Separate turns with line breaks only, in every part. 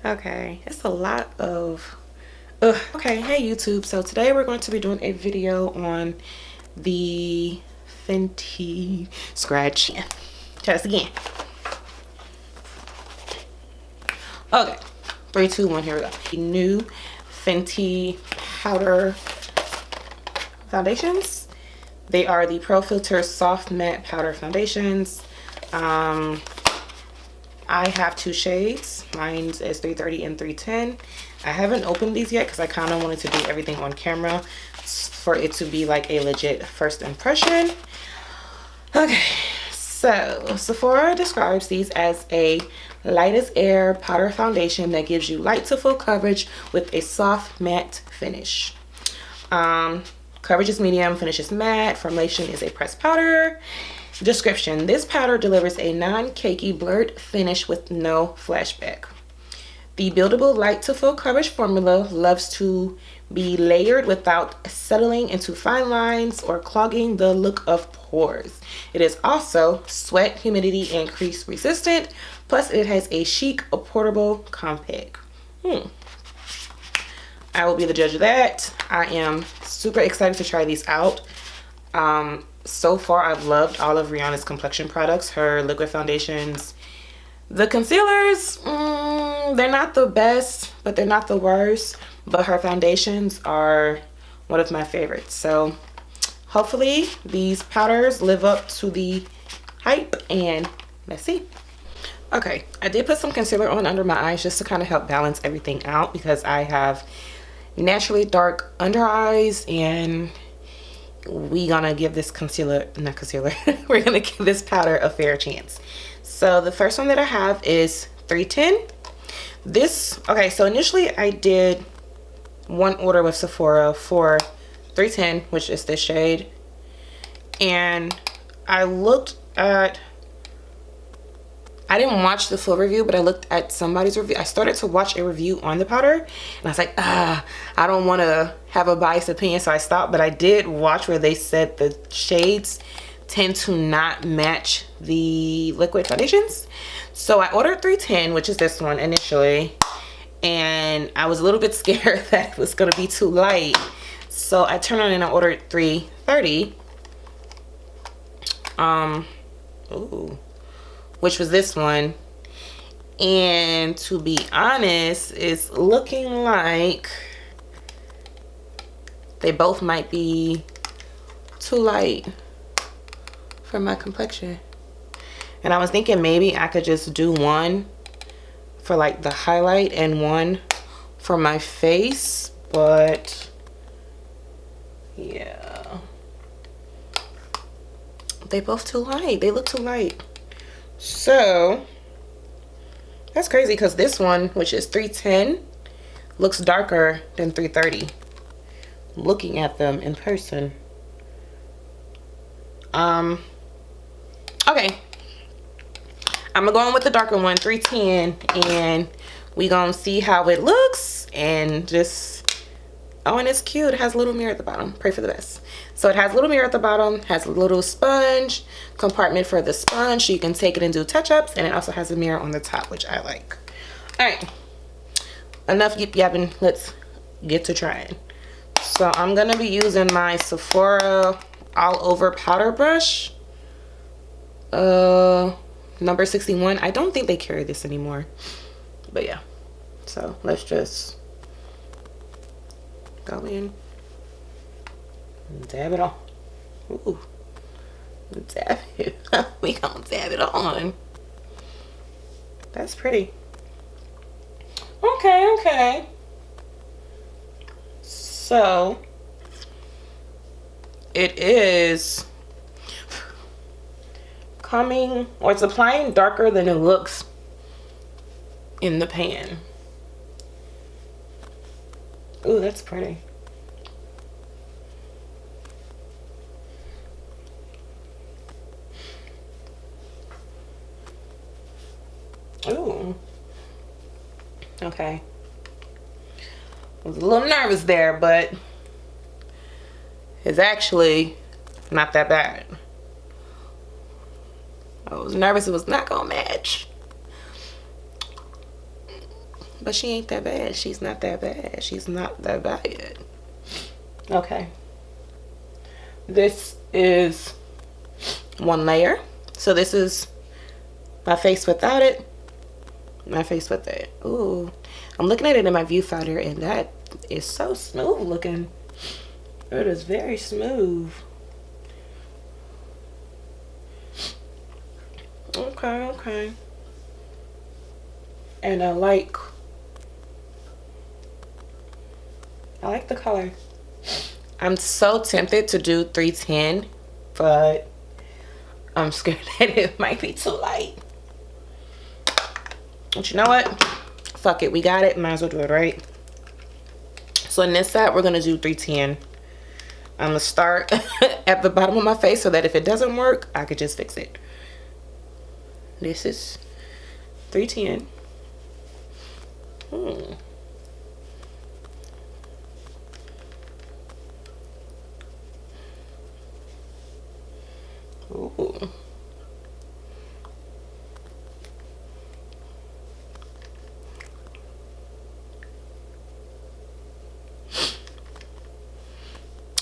Okay, it's a lot of ugh. Okay, hey YouTube, so today we're going to be doing a video on the Fenty scratch. Test again. Okay, 3 2 1, here we go. The new Fenty powder foundations. They are the Pro Filter Soft Matte Powder Foundations. I have 2 shades. Mine is 330 and 310. I haven't opened these yet because I kind of wanted to do everything on camera for it to be like a legit first impression. Okay, so Sephora describes these as a light as air powder foundation that gives you light to full coverage with a soft matte finish. Coverage is medium, finish is matte, formulation is a pressed powder. Description: this powder delivers a non-cakey blurred finish with no flashback. The buildable light to full coverage formula loves to be layered without settling into fine lines or clogging the look of pores. It is also sweat, humidity, and crease resistant. Plus it has a chic, portable compact. I will be the judge of that. I am super excited to try these out. So far I've loved all of Rihanna's complexion products, her liquid foundations. The concealers, they're not the best, but they're not the worst. But her foundations are one of my favorites. So hopefully these powders live up to the hype, and let's see. Okay, I did put some concealer on under my eyes just to kind of help balance everything out because I have naturally dark under eyes, and we're gonna give this we're gonna give this powder a fair chance. So the first one that I have is 310. This, okay, so initially I did one order with Sephora for 310, which is this shade, and I didn't watch the full review, but I looked at somebody's review. I started to watch a review on the powder, and I was like, I don't want to have a biased opinion, so I stopped. But I did watch where they said the shades tend to not match the liquid foundations. So I ordered 310, which is this one initially, and I was a little bit scared that it was going to be too light. So I turned on and I ordered 330. Which was this one, and to be honest, it's looking like they both might be too light for my complexion. And I was thinking maybe I could just do one for like the highlight and one for my face, but yeah, they both too light. They look too light. So that's crazy because this one, which is 310, looks darker than 330 looking at them in person. Okay, I'm gonna go on with the darker one, 310, and we gonna see how it looks. And just, oh, and it's cute. It has a little mirror at the bottom. Pray for the best. So it has a little mirror at the bottom, has a little sponge compartment for the sponge so you can take it and do touch-ups, and it also has a mirror on the top, which I like. All right, enough yip yapping. Let's get to trying. So I'm gonna be using my Sephora all over powder brush, number 61. I don't think they carry this anymore, but yeah. So let's just go in, dab it on. Ooh, dab it. We gonna dab it on. That's pretty. Okay. So it is coming, or it's applying darker than it looks in the pan. Ooh, that's pretty. Ooh. Okay. I was a little nervous there, but it's actually not that bad. I was nervous it was not gonna match. but she ain't that bad. She's not that bad. She's not that bad. Okay. This is one layer. So this is my face without it, my face with it. Ooh, I'm looking at it in my viewfinder, and that is so smooth looking. It is very smooth. Okay, okay. And I like the color. I'm so tempted to do 310, but I'm scared that it might be too light. But you know what? Fuck it. We got it. Might as well do it, right? So in this side, we're going to do 310. I'm going to start at the bottom of my face so that if it doesn't work, I could just fix it. This is 310. Ooh.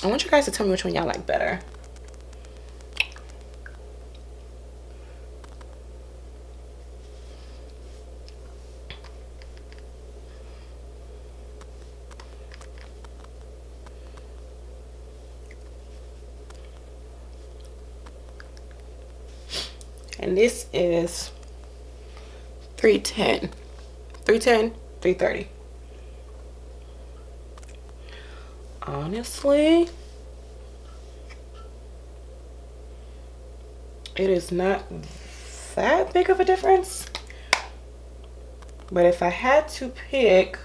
I want you guys to tell me which one y'all like better. And this is 310. 310, 330. Honestly, it is not that big of a difference. But if I had to pick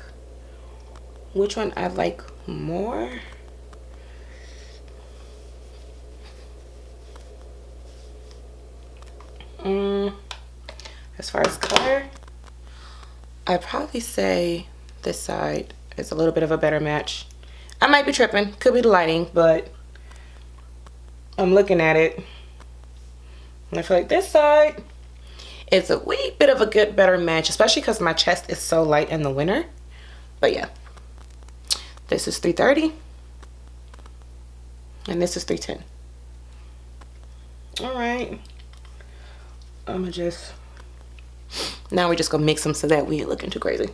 which one I like more, as far as color, I'd probably say this side is a little bit of a better match. I might be tripping, could be the lighting, but I'm looking at it and I feel like this side is a wee bit of a better match, especially because my chest is so light in the winter. But yeah, this is 330 and this is 310. All right, I'm gonna just, now we're just gonna mix them so that we ain't looking too crazy.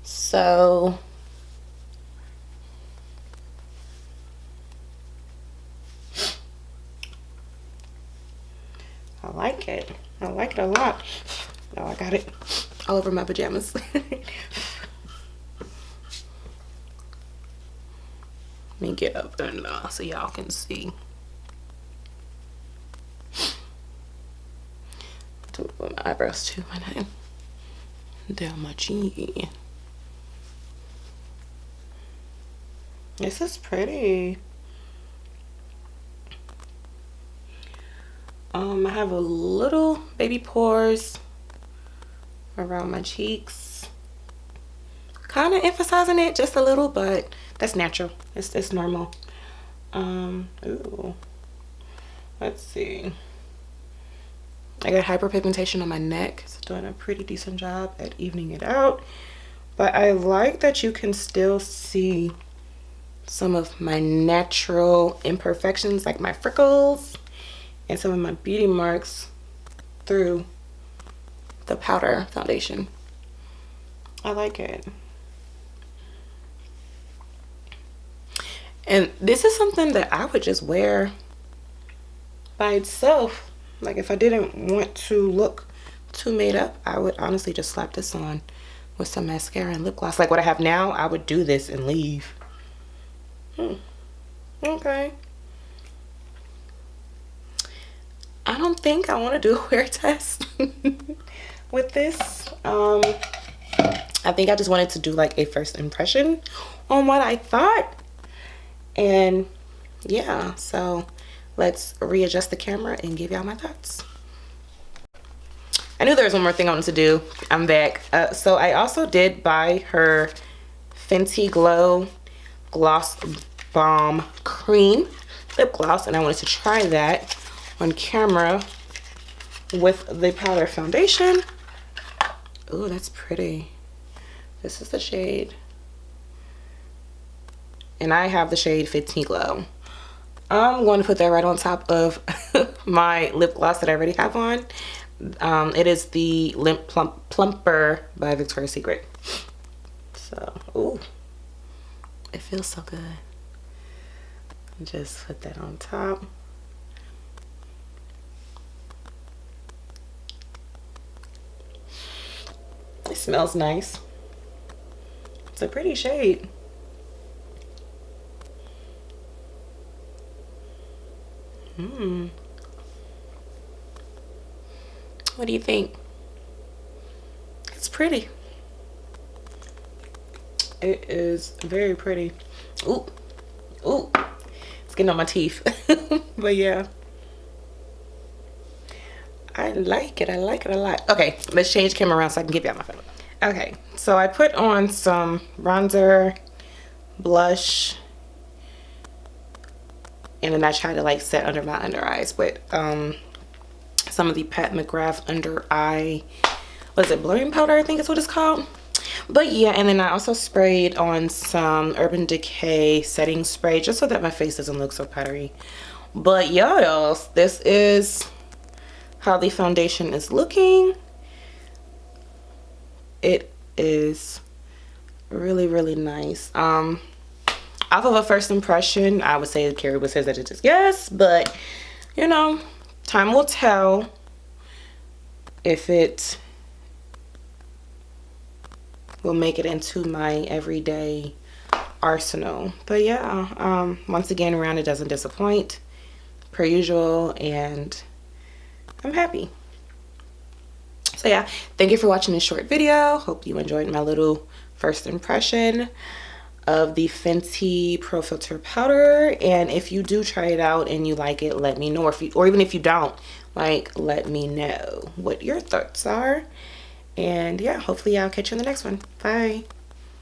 So I like it. I like it a lot. Oh, I got it all over my pajamas. Let me get up and so y'all can see. Do it with my eyebrows too, my name. Down my chin. This is pretty. I have a little baby pores around my cheeks. Kind of emphasizing it just a little, but that's natural. It's normal. Ooh. Let's see. I got hyperpigmentation on my neck. It's doing a pretty decent job at evening it out. But I like that you can still see some of my natural imperfections, like my freckles and some of my beauty marks through the powder foundation. I like it. And this is something that I would just wear by itself. Like if I didn't want to look too made up, I would honestly just slap this on with some mascara and lip gloss. Like what I have now, I would do this and leave. Okay. I don't think I want to do a wear test with this. I think I just wanted to do like a first impression on what I thought. And yeah, so let's readjust the camera and give y'all my thoughts. I knew there was one more thing I wanted to do. I'm back. So I also did buy her Fenty Glow Gloss Bomb Cream lip gloss, and I wanted to try that on camera with the powder foundation. Oh, that's pretty. This is the shade. And I have the shade 15 Glow. I'm going to put that right on top of my lip gloss that I already have on. It is the Lip Plumper by Victoria's Secret. So, ooh, it feels so good. Just put that on top. It smells nice. It's a pretty shade. What do you think? It's pretty. It is very pretty. Ooh, ooh, it's getting on my teeth. But yeah, I like it. I like it a lot. Okay, let's change camera around so I can give y'all my photo. Okay, so I put on some bronzer, blush, and then I try to like set under my under eyes with some of the Pat McGrath under eye, what is it, blurring powder, I think is what it's called. But yeah, and then I also sprayed on some Urban Decay setting spray just so that my face doesn't look so powdery. But yeah, y'all, this is how the foundation is looking. It is really, really nice. Off of a first impression, I would say Karri would say that it is yes, but you know, time will tell if it will make it into my everyday arsenal. But yeah, once again, Rihanna doesn't disappoint per usual, and I'm happy. So yeah, thank you for watching this short video. Hope you enjoyed my little first impression of the Fenty Pro Filter powder. And if you do try it out and you like it, let me know. Or even if you don't, like, let me know what your thoughts are. And yeah, hopefully I'll catch you in the next one. Bye.